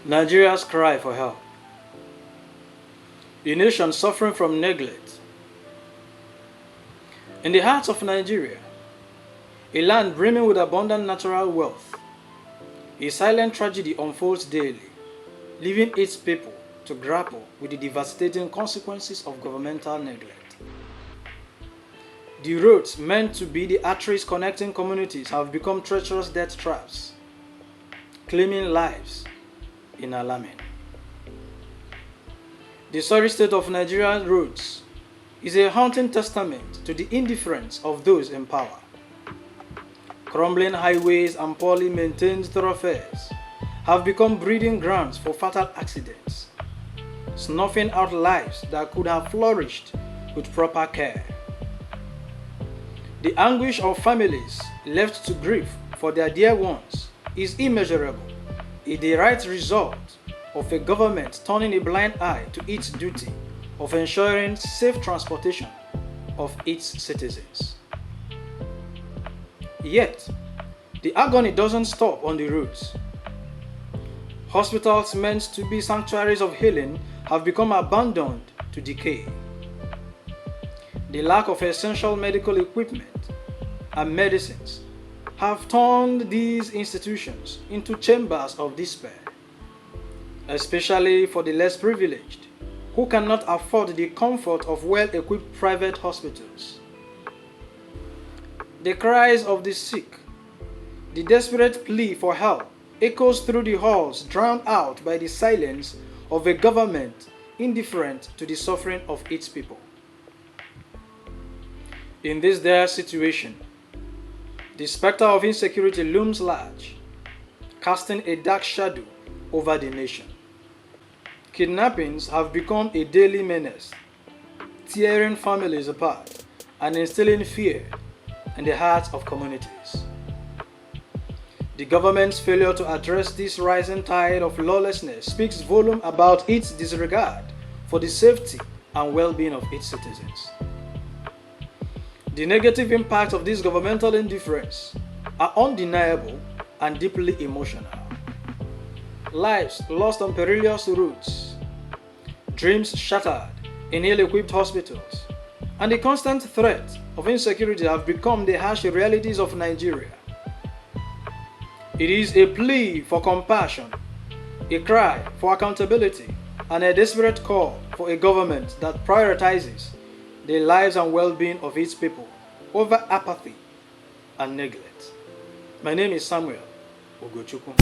Nigeria's cry for help. A nation suffering from neglect. In the heart of Nigeria, a land brimming with abundant natural wealth, a silent tragedy unfolds daily, leaving its people to grapple with the devastating consequences of governmental neglect. The roads meant to be the arteries connecting communities have become treacherous death traps, claiming lives in alarming. The sorry state of Nigeria's roads is a haunting testament to the indifference of those in power. Crumbling highways and poorly maintained thoroughfares have become breeding grounds for fatal accidents, snuffing out lives that could have flourished with proper care. The anguish of families left to grieve for their dear ones is immeasurable, a direct result of a government turning a blind eye to its duty of ensuring safe transportation of its citizens. Yet, the agony doesn't stop on the roads. Hospitals meant to be sanctuaries of healing have become abandoned to decay. The lack of essential medical equipment and medicines have turned these institutions into chambers of despair, especially for the less privileged, who cannot afford the comfort of well-equipped private hospitals. The cries of the sick, the desperate plea for help, echoes through the halls, drowned out by the silence of a government indifferent to the suffering of its people. In this dire situation, the specter of insecurity looms large, casting a dark shadow over the nation. Kidnappings have become a daily menace, tearing families apart and instilling fear in the hearts of communities. The government's failure to address this rising tide of lawlessness speaks volumes about its disregard for the safety and well-being of its citizens. The negative impacts of this governmental indifference are undeniable and deeply emotional. Lives lost on perilous routes, dreams shattered in ill-equipped hospitals, and the constant threat of insecurity have become the harsh realities of Nigeria. It is a plea for compassion, a cry for accountability, and a desperate call for a government that prioritizes the lives and well-being of its people over apathy and neglect. My name is Samuel Ogochukwu.